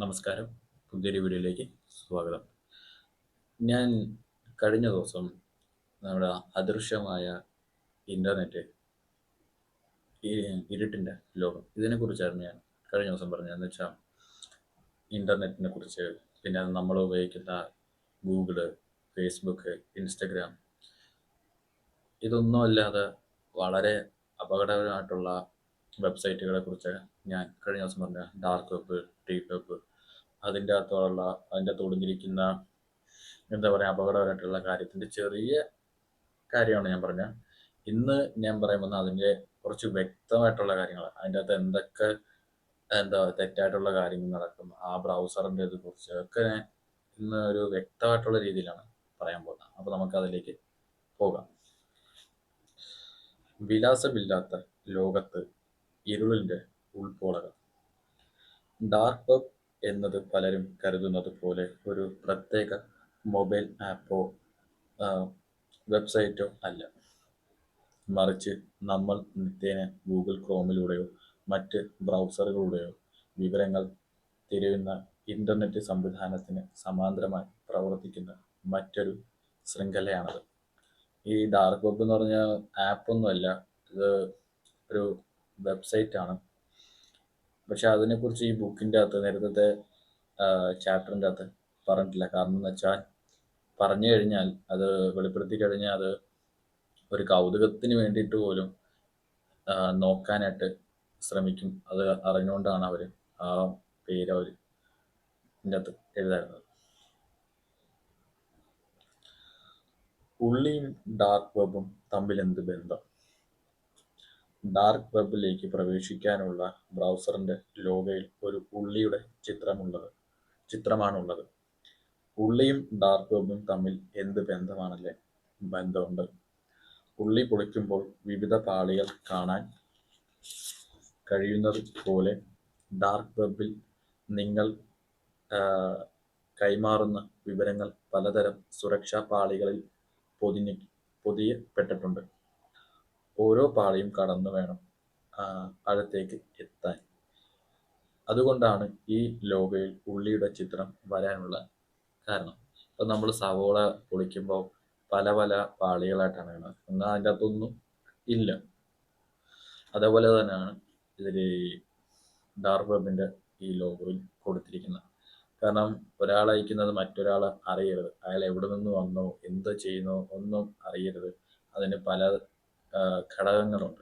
നമസ്കാരം. പുതിയൊരു വീഡിയോയിലേക്ക് സ്വാഗതം. ഞാൻ കഴിഞ്ഞ ദിവസം നമ്മുടെ അദൃശ്യമായ ഇൻ്റർനെറ്റ്, ഈ ഇരുട്ടിൻ്റെ ലോകം, ഇതിനെക്കുറിച്ചായിരുന്നു ഞാൻ കഴിഞ്ഞ ദിവസം പറഞ്ഞത്. എന്ന് വെച്ചാൽ ഇൻ്റർനെറ്റിനെ കുറിച്ച്, പിന്നെ നമ്മൾ ഉപയോഗിക്കുന്ന ഗൂഗിള്, ഫേസ്ബുക്ക്, ഇൻസ്റ്റഗ്രാം, ഇതൊന്നും അല്ലാതെ വളരെ അപകടകരമായിട്ടുള്ള വെബ്സൈറ്റുകളെ കുറിച്ച് ഞാൻ കഴിഞ്ഞ ദിവസം പറഞ്ഞ ഡാർക്ക് വെബ്, ഡീപ്പ് വെബ്, അതിൻ്റെ അകത്ത് ഒളിഞ്ഞിരിക്കുന്ന എന്താ പറയുക അപകടകരമായിട്ടുള്ള കാര്യത്തിൻ്റെ ചെറിയ കാര്യമാണ് ഞാൻ പറഞ്ഞത്. ഇന്ന് ഞാൻ പറയാൻ വന്ന അതിൻ്റെ കുറച്ച് വ്യക്തമായിട്ടുള്ള കാര്യങ്ങളാണ്. അതിൻ്റെ അകത്ത് എന്തൊക്കെ തെറ്റായിട്ടുള്ള കാര്യങ്ങൾ നടക്കും, ആ ബ്രൗസറിൻ്റെ കുറിച്ച് ഒക്കെ ഞാൻ ഇന്ന് ഒരു വ്യക്തമായിട്ടുള്ള രീതിയിലാണ് പറയാൻ പോകുന്നത്. അപ്പോൾ നമുക്ക് അതിലേക്ക് പോകാം. വിലാസമില്ലാത്ത ലോകത്ത് ഇരുളിൻ്റെ ഉൾപ്പോളകൾ. ഡാർക്ക് വെബ് എന്നത് പലരും കരുതുന്നത് പോലെ ഒരു പ്രത്യേക മൊബൈൽ ആപ്പോ വെബ്സൈറ്റോ അല്ല. മറിച്ച് നമ്മൾ നിത്യേന ഗൂഗിൾ ക്രോമിലൂടെയോ മറ്റ് ബ്രൗസറുകളിലൂടെയോ വിവരങ്ങൾ തിരയുന്ന ഇൻ്റർനെറ്റ് സംവിധാനത്തിന് സമാന്തരമായി പ്രവർത്തിക്കുന്ന മറ്റൊരു ശൃംഖലയാണത്. ഈ ഡാർക്ക് വെബ് എന്ന് പറഞ്ഞാൽ ആപ്പൊന്നുമല്ല, ഇത് ഒരു വെബ്സൈറ്റാണ്. പക്ഷെ അതിനെക്കുറിച്ച് ഈ ബുക്കിൻ്റെ അകത്ത് നേരത്തെ ചാപ്റ്ററിൻ്റെ അകത്ത് പറഞ്ഞിട്ടില്ല. കാരണം എന്ന് വെച്ചാൽ പറഞ്ഞു കഴിഞ്ഞാൽ, അത് വെളിപ്പെടുത്തി കഴിഞ്ഞാൽ അത് ഒരു കൗതുകത്തിന് വേണ്ടിയിട്ട് പോലും നോക്കാനായിട്ട് ശ്രമിക്കും. അത് അറിഞ്ഞുകൊണ്ടാണ് അവർ ആ പേര് ഇതിൻ്റെ അകത്ത് എഴുതാറുള്ളത്. ഉള്ളിയും ഡാർക്ക് വെബും തമ്മിൽ എന്ത് ബന്ധം? ഡാർക്ക് വെബിലേക്ക് പ്രവേശിക്കാനുള്ള ബ്രൗസറിന്റെ ലോഗോയിൽ ഒരു ഉള്ളിയുടെ ചിത്രമാണുള്ളത്. ഉള്ളിയും ഡാർക്ക് വെബും തമ്മിൽ എന്ത് ബന്ധമാണല്ലേ? ബന്ധമുണ്ട്. ഉള്ളി പൊളിക്കുമ്പോൾ വിവിധ പാളികൾ കാണാൻ കഴിയുന്നത് പോലെ ഡാർക്ക് വെബിൽ നിങ്ങൾ കൈമാറുന്ന വിവരങ്ങൾ പലതരം സുരക്ഷാ പാളികളിൽ പൊതിയപ്പെട്ടിട്ടുണ്ട്. ഓരോ പാളിയും കടന്നു വേണം അകത്തേക്ക് എത്താൻ. അതുകൊണ്ടാണ് ഈ ലോഗോയിൽ ഉള്ളിയുടെ ചിത്രം വരാനുള്ള കാരണം. ഇപ്പം നമ്മൾ സവോള പൊളിക്കുമ്പോൾ പല പല പാളികളായിട്ടാണ് കാണുന്നത്. എന്നാൽ അതിൻ്റെ അകത്തൊന്നും ഇല്ല. അതേപോലെ തന്നെയാണ് ഇതിൽ ഡാർക്ക് വെബിൻ്റെ ഈ ലോഗോയിൽ കൊടുത്തിരിക്കുന്നത്. കാരണം ഒരാൾ അയക്കുന്നത് മറ്റൊരാൾ അറിയരുത്. അയാൾ എവിടെ നിന്ന് വന്നോ, എന്ത് ചെയ്യുന്നോ ഒന്നും അറിയരുത്. അതിന് പല ഘടകങ്ങളുണ്ട്.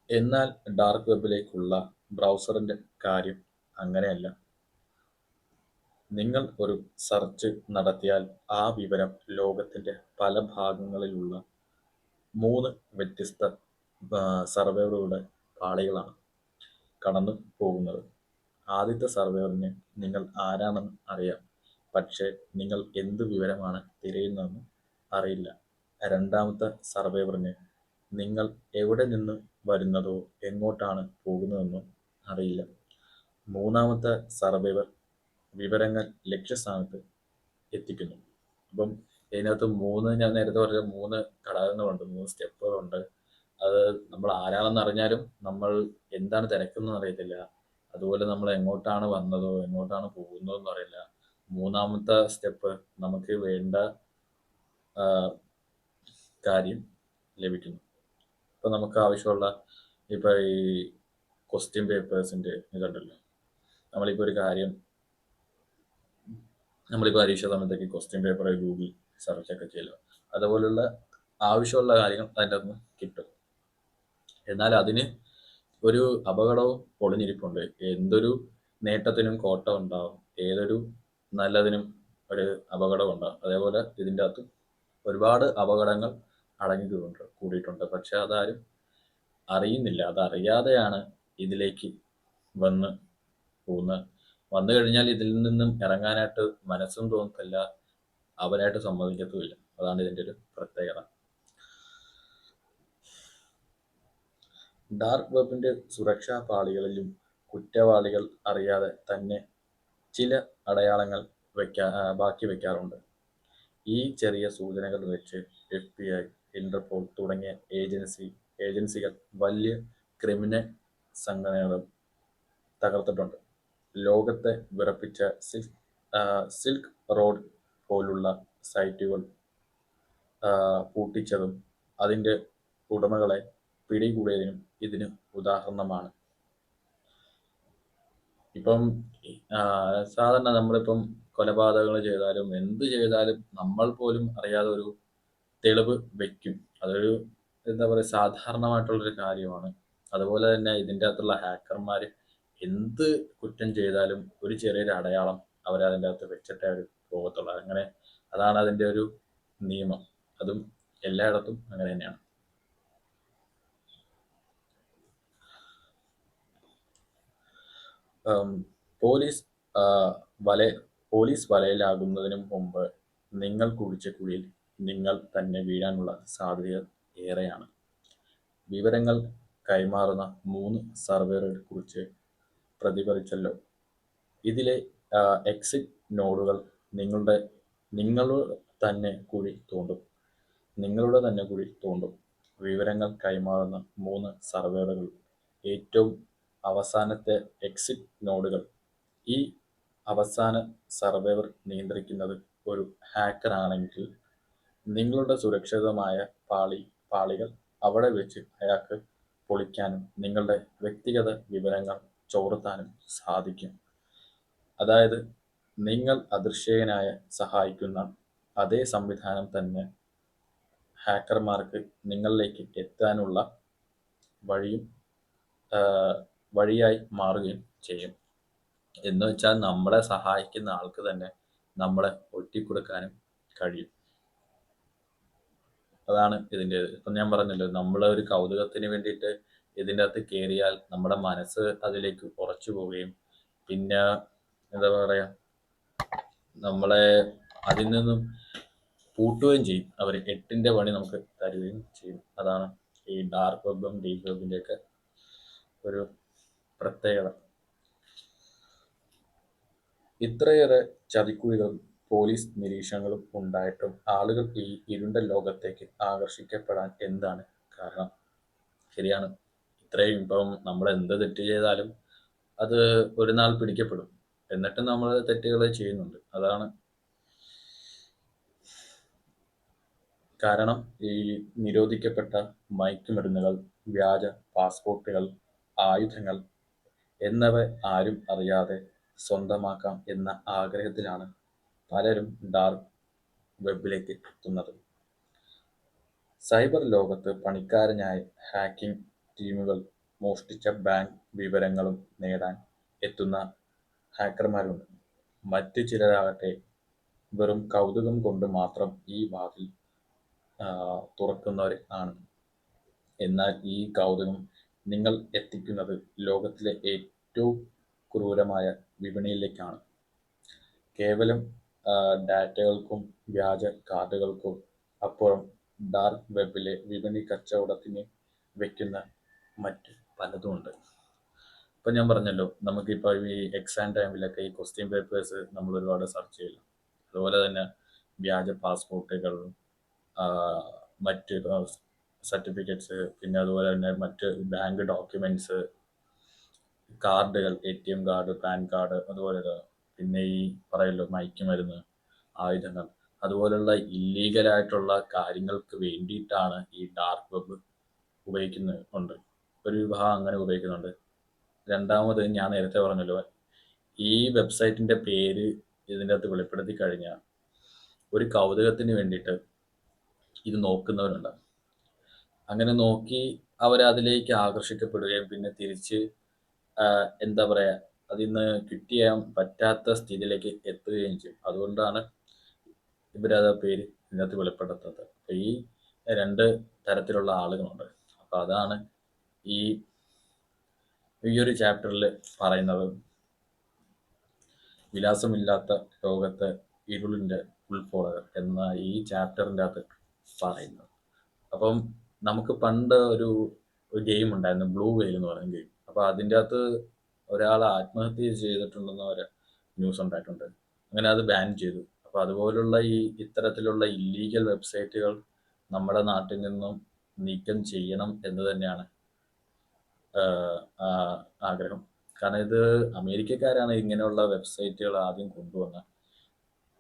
എന്നാൽ ഡാർക്ക് വെബിലേക്കുള്ള ബ്രൗസറിന്റെ കാര്യം അങ്ങനെയല്ല. നിങ്ങൾ ഒരു സെർച്ച് നടത്തിയാൽ ആ വിവരം ലോകത്തിന്റെ പല ഭാഗങ്ങളിലുള്ള 3 വ്യത്യസ്ത സർവേറുകളുടെ പാളികളാണ് കടന്നു പോകുന്നത്. ആദ്യത്തെ സർവേറിന് നിങ്ങൾ ആരാണെന്ന് അറിയാം, പക്ഷേ നിങ്ങൾ എന്ത് വിവരമാണ് തിരയുന്നതെന്ന് അറിയില്ല. രണ്ടാമത്തെ സർവേറിന് നിങ്ങൾ എവിടെ നിന്ന് വരുന്നതോ എങ്ങോട്ടാണ് പോകുന്നതെന്നോ അറിയില്ല. മൂന്നാമത്തെ സർവൈവർ വിവരങ്ങൾ ലക്ഷ്യസ്ഥാനത്ത് എത്തിക്കുന്നു. അപ്പം ഇതിനകത്ത് ഞാൻ നേരത്തെ പറഞ്ഞ 3 ഘടകങ്ങളുണ്ട്, 3 സ്റ്റെപ്പുകളുണ്ട്. അത് നമ്മൾ ആരാണെന്ന് അറിഞ്ഞാലും നമ്മൾ എന്താണ് തിരക്കുന്നതെന്ന് അറിയത്തില്ല. അതുപോലെ നമ്മൾ എങ്ങോട്ടാണ് വന്നതോ എങ്ങോട്ടാണ് പോകുന്നതെന്ന് അറിയില്ല. മൂന്നാമത്തെ സ്റ്റെപ്പ് നമുക്ക് വേണ്ട കാര്യം ലഭിക്കുന്നു. ഇപ്പം നമുക്ക് ആവശ്യമുള്ള ഇപ്പം ഈ ക്വസ്റ്റ്യൻ പേപ്പേഴ്സിൻ്റെ ഇതുണ്ടല്ലോ, നമ്മളിപ്പോൾ ഒരു കാര്യം നമ്മളിപ്പോൾ പരീക്ഷ സമയത്തേക്ക് ക്വസ്റ്റ്യൻ പേപ്പർ ഗൂഗിൾ സെർച്ചൊക്കെ ചെയ്യുക, അതുപോലുള്ള ആവശ്യമുള്ള കാര്യങ്ങൾ അതിൻ്റെ അകത്ത് കിട്ടും. എന്നാൽ അതിന് ഒരു അപകടവും ഒളിഞ്ഞിരിപ്പുണ്ട്. എന്തൊരു നേട്ടത്തിനും കോട്ടം ഉണ്ടാവും, ഏതൊരു നല്ലതിനും ഒരു അപകടം ഉണ്ടാവും. അതേപോലെ ഇതിൻ്റെ അകത്ത് ഒരുപാട് അപകടങ്ങൾ കൂടിയിട്ടുണ്ട്. പക്ഷെ അതാരും അറിയുന്നില്ല. അതറിയാതെയാണ് ഇതിലേക്ക് വന്നു കഴിഞ്ഞാൽ ഇതിൽ നിന്നും ഇറങ്ങാനായിട്ട് മനസ്സും തോന്നത്തില്ല, അവരായിട്ട് സമ്മതിക്കത്തുമില്ല. അതാണ് ഇതിൻ്റെ ഒരു പ്രത്യേകത. ഡാർക്ക് വെബിന്റെ സുരക്ഷാ പാളികളിലും കുറ്റവാളികൾ അറിയാതെ തന്നെ ചില അടയാളങ്ങൾ ബാക്കി വെക്കാറുണ്ട്. ഈ ചെറിയ സൂചനകൾ വെച്ച് FBI, ഇന്റർപോൾ തുടങ്ങിയ ഏജൻസികൾ വലിയ ക്രിമിനൽ സംഘടനകളും തകർത്തിട്ടുണ്ട്. ലോകത്തെ വിറപ്പിച്ച സിൽക്ക് റോഡ് പോലുള്ള സൈറ്റുകൾ പൂട്ടിച്ചതും അതിൻ്റെ ഉടമകളെ പിടികൂടിയതിനും ഇതിന് ഉദാഹരണമാണ്. ഇപ്പം സാധാരണ നമ്മളിപ്പം കൊലപാതകങ്ങൾ ചെയ്താലും എന്ത് ചെയ്താലും നമ്മൾ പോലും അറിയാതെ ഒരു തെളിവ് വയ്ക്കും. അതൊരു എന്താ പറയുക, സാധാരണമായിട്ടുള്ളൊരു കാര്യമാണ്. അതുപോലെ തന്നെ ഇതിൻ്റെ അകത്തുള്ള ഹാക്കർമാർ എന്ത് കുറ്റം ചെയ്താലും ഒരു ചെറിയൊരു അടയാളം അവരതിൻ്റെ അകത്ത് വെച്ചിട്ടേ അവർ പോകത്തുള്ളൂ. അങ്ങനെ അതാണ് അതിൻ്റെ ഒരു നിയമം. അതും എല്ലായിടത്തും അങ്ങനെ തന്നെയാണ്. പോലീസ് വലയിലാകുന്നതിന് മുമ്പ് നിങ്ങൾ കുഴിച്ച കുഴിയിൽ നിങ്ങൾ തന്നെ വീഴാനുള്ള സാധ്യത ഏറെയാണ്. വിവരങ്ങൾ കൈമാറുന്ന 3 സർവേറുകളെ കുറിച്ച് പ്രതിപാദിച്ചല്ലോ. ഇതിലെ എക്സിറ്റ് നോഡുകൾ നിങ്ങളുടെ തന്നെ കുഴി തോണ്ടും. വിവരങ്ങൾ കൈമാറുന്ന 3 സർവേറുകൾ ഏറ്റവും അവസാനത്തെ എക്സിറ്റ് നോഡുകൾ. ഈ അവസാന സർവൈവർ നിയന്ത്രിക്കുന്നത് ഒരു ഹാക്കർ ആണെങ്കിൽ നിങ്ങളുടെ സുരക്ഷിതമായ പാളികൾ അവിടെ വെച്ച് അയാൾക്ക് പൊളിക്കാനും നിങ്ങളുടെ വ്യക്തിഗത വിവരങ്ങൾ ചോർത്താനും സാധിക്കും. അതായത് നിങ്ങൾ അദൃശ്യനായ സഹായിക്കുന്ന അതേ സംവിധാനം തന്നെ ഹാക്കർമാർക്ക് നിങ്ങളിലേക്ക് എത്താനുള്ള വഴിയായി മാറുകയും ചെയ്യും. എന്ന് വെച്ചാൽ നമ്മളെ സഹായിക്കുന്ന ആൾക്ക് തന്നെ നമ്മളെ ഒറ്റിക്കൊടുക്കാനും കഴിയും. അതാണ് ഇതിൻ്റെ. ഇപ്പം ഞാൻ പറഞ്ഞല്ലോ, നമ്മളെ ഒരു കൗതുകത്തിന് വേണ്ടിയിട്ട് ഇതിൻ്റെ അകത്ത് കയറിയാൽ നമ്മുടെ മനസ്സ് അതിലേക്ക് ഉറച്ചു പോവുകയും പിന്നെ എന്താ പറയുക, നമ്മളെ അതിൽ നിന്നും പൂട്ടുകയും ചെയ്യും. അവർ 8ന്റെ പണി നമുക്ക് തരുകയും ചെയ്യും. അതാണ് ഈ ഡാർക്ക് വെബും ഡീപ് വെബിൻ്റെയൊക്കെ ഒരു പ്രത്യേകത. ഇത്രയേറെ ചതിക്കുഴികളും പോലീസ് നിരീക്ഷണങ്ങളും ഉണ്ടായിട്ടും ആളുകൾ ഈ ഇരുണ്ട ലോകത്തേക്ക് ആകർഷിക്കപ്പെടാൻ എന്താണ് കാരണം? ശരിയാണ്, ഇത്രയും ഇപ്പം നമ്മൾ എന്ത് തെറ്റ് ചെയ്താലും അത് ഒരു നാൾ പിടിക്കപ്പെടും. എന്നിട്ടും നമ്മൾ തെറ്റുകൾ ചെയ്യുന്നുണ്ട്. അതാണ് കാരണം. ഈ നിരോധിക്കപ്പെട്ട മയക്കുമരുന്നുകൾ, വ്യാജ പാസ്പോർട്ടുകൾ, ആയുധങ്ങൾ എന്നിവ ആരും അറിയാതെ സ്വന്തമാക്കാം എന്ന ആഗ്രഹത്തിലാണ് പലരും ഡാർക്ക് വെബിലേക്ക് എത്തുന്നത്. സൈബർ ലോകത്ത് പണിക്കാരനായ ഹാക്കിംഗ് ടീമുകൾ മോഷ്ടിച്ച ബാങ്ക് വിവരങ്ങളും നേടാൻ എത്തുന്ന ഹാക്കർമാരുണ്ട്. മറ്റു ചിലരാകട്ടെ വെറും കൗതുകം കൊണ്ട് മാത്രം ഈ വാതിൽ തുറക്കുന്നവർ ആണ്. എന്നാൽ ഈ കൗതുകം നിങ്ങൾ എത്തിക്കുന്നത് ലോകത്തിലെ ഏറ്റവും ക്രൂരമായ വിപണിയിലേക്കാണ്. കേവലം ഡാറ്റകൾക്കും വ്യാജ കാർഡുകൾക്കും അപ്പുറം ഡാർക്ക് വെബിലെ വിപണി കച്ചവടത്തിന് വയ്ക്കുന്ന മറ്റു പലതുമുണ്ട്. ഇപ്പം ഞാൻ പറഞ്ഞല്ലോ, നമുക്കിപ്പോൾ ഈ എക്സാം ടൈമിലൊക്കെ ഈ ക്വസ്റ്റ്യൻ പേപ്പേഴ്സ് നമ്മൾ ഒരുപാട് സെർച്ച് ചെയ്യില്ല. അതുപോലെ തന്നെ വ്യാജ പാസ്പോർട്ടുകൾ, മറ്റ് സർട്ടിഫിക്കറ്റ്സ്, പിന്നെ അതുപോലെ തന്നെ മറ്റ് ബാങ്ക് ഡോക്യുമെൻറ്റ്സ്, കാർഡുകൾ, ATM കാർഡ്, പാൻ കാർഡ്, അതുപോലെ പിന്നെ ഈ പറയല്ലോ മയക്കുമരുന്ന്, ആയുധങ്ങൾ, അതുപോലുള്ള ഇല്ലീഗലായിട്ടുള്ള കാര്യങ്ങൾക്ക് വേണ്ടിയിട്ടാണ് ഈ ഡാർക്ക് വെബ് ഉപയോഗിക്കുന്നുണ്ട്. ഒരു വിഭാഗം അങ്ങനെ ഉപയോഗിക്കുന്നുണ്ട്. രണ്ടാമത് ഞാൻ നേരത്തെ പറഞ്ഞല്ലോ, ഈ വെബ്സൈറ്റിൻ്റെ പേര് ഇതിൻ്റെ അകത്ത് വെളിപ്പെടുത്തി കഴിഞ്ഞാൽ ഒരു കൗതുകത്തിന് വേണ്ടിയിട്ട് ഇത് നോക്കുന്നവരുണ്ട്. അങ്ങനെ നോക്കി അവരതിലേക്ക് ആകർഷിക്കപ്പെടുകയും പിന്നെ തിരിച്ച് എന്താ പറയുക, അതിൽ നിന്ന് ക്വിറ്റ് ചെയ്യാൻ പറ്റാത്ത സ്ഥിതിയിലേക്ക് എത്തുകയും ചെയ്യും. അതുകൊണ്ടാണ് ഇവരത് പേര് ഇതിനകത്ത് വെളിപ്പെടുത്താത്തത്. അപ്പം ഈ 2 തരത്തിലുള്ള ആളുകളുണ്ട്. അപ്പം അതാണ് ഈ ഒരു ചാപ്റ്ററിൽ പറയുന്നത്. വിലാസമില്ലാത്ത ലോകത്ത് ഇരുളിൻ്റെ ഉൾപ്പോളകൾ എന്ന ഈ ചാപ്റ്ററിൻ്റെ അകത്ത് പറയുന്നത്. അപ്പം നമുക്ക് പണ്ട് ഒരു ഗെയിം ഉണ്ടായിരുന്നു, ബ്ലൂ വെയിൽ എന്ന് പറയുന്ന ഗെയിം. അപ്പോൾ അതിൻ്റെ അകത്ത് ഒരാൾ ആത്മഹത്യ ചെയ്തിട്ടുണ്ടെന്ന് ഒരു ന്യൂസ് ഉണ്ടായിട്ടുണ്ട്. അങ്ങനെ അത് ബാൻ ചെയ്തു. അപ്പോൾ അതുപോലുള്ള ഇത്തരത്തിലുള്ള ഇല്ലീഗൽ വെബ്സൈറ്റുകൾ നമ്മുടെ നാട്ടിൽ നിന്നും നീക്കം ചെയ്യണം എന്ന് തന്നെയാണ് ആഗ്രഹം. കാരണം ഇത് അമേരിക്കക്കാരാണ് ഇങ്ങനെയുള്ള വെബ്സൈറ്റുകൾ ആദ്യം കൊണ്ടുവന്നത്.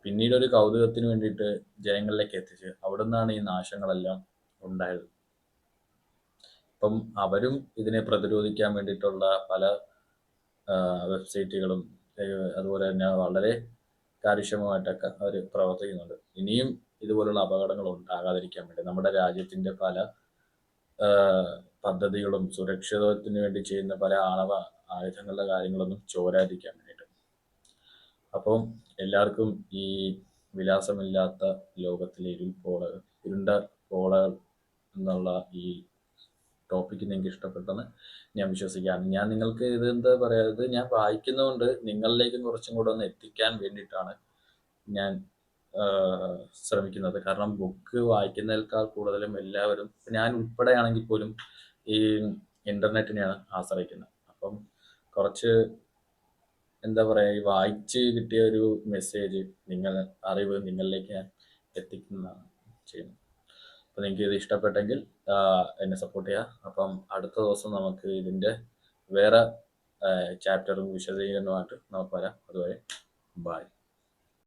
പിന്നീട് ഒരു കൗതുകത്തിന് വേണ്ടിയിട്ട് ജനങ്ങളിലേക്ക് എത്തിച്ച് അവിടെ നിന്നാണ് ഈ നാശങ്ങളെല്ലാം ഉണ്ടായത്. അപ്പം അവരും ഇതിനെ പ്രതിരോധിക്കാൻ വേണ്ടിയിട്ടുള്ള പല വെബ്സൈറ്റുകളും അതുപോലെ തന്നെ വളരെ കാര്യക്ഷമമായിട്ടൊക്കെ അവർ പ്രവർത്തിക്കുന്നുണ്ട്. ഇനിയും ഇതുപോലുള്ള അപകടങ്ങൾ ഉണ്ടാകാതിരിക്കാൻ വേണ്ടി നമ്മുടെ രാജ്യത്തിൻ്റെ പല പദ്ധതികളും സുരക്ഷിതത്വത്തിന് വേണ്ടി ചെയ്യുന്ന പല ആണവ ആയുധങ്ങളുടെ കാര്യങ്ങളൊന്നും ചോരാതിരിക്കാൻ വേണ്ടിയിട്ട്. അപ്പം എല്ലാവർക്കും ഈ വിലാസമില്ലാത്ത ലോകത്തിലെ ഇരുണ്ട കോളകൾ എന്നുള്ള ഈ ടോപ്പിക്ക് നിങ്ങൾക്ക് ഇഷ്ടപ്പെട്ടെന്ന് ഞാൻ വിശ്വസിക്കുകയാണ്. ഞാൻ നിങ്ങൾക്ക് ഇത് എന്താ പറയുക, ഇത് ഞാൻ വായിക്കുന്നതുകൊണ്ട് നിങ്ങളിലേക്കും കുറച്ചും കൂടെ ഒന്ന് എത്തിക്കാൻ വേണ്ടിയിട്ടാണ് ഞാൻ ശ്രമിക്കുന്നത്. കാരണം ബുക്ക് വായിക്കുന്നതിനേക്കാൾ കൂടുതലും എല്ലാവരും, ഞാൻ ഉൾപ്പെടെയാണെങ്കിൽ പോലും ഈ ഇൻ്റർനെറ്റിനെയാണ് ആശ്രയിക്കുന്നത്. അപ്പം കുറച്ച് എന്താ പറയുക, ഈ വായിച്ച് കിട്ടിയ ഒരു മെസ്സേജ് അറിവ് നിങ്ങളിലേക്ക് ഞാൻ എത്തിക്കുന്നതാണ് ചെയ്യുന്നത്. അപ്പോൾ നിങ്ങൾക്ക് ഇത് ഇഷ്ടപ്പെട്ടെങ്കിൽ എന്നെ സപ്പോർട്ട് ചെയ്യുക. അപ്പം അടുത്ത ദിവസം നമുക്ക് ഇതിൻ്റെ വേറെ ചാപ്റ്ററും വിശദീകരണമായിട്ട് നമുക്ക് വരാം. അതുവരെ ബൈ.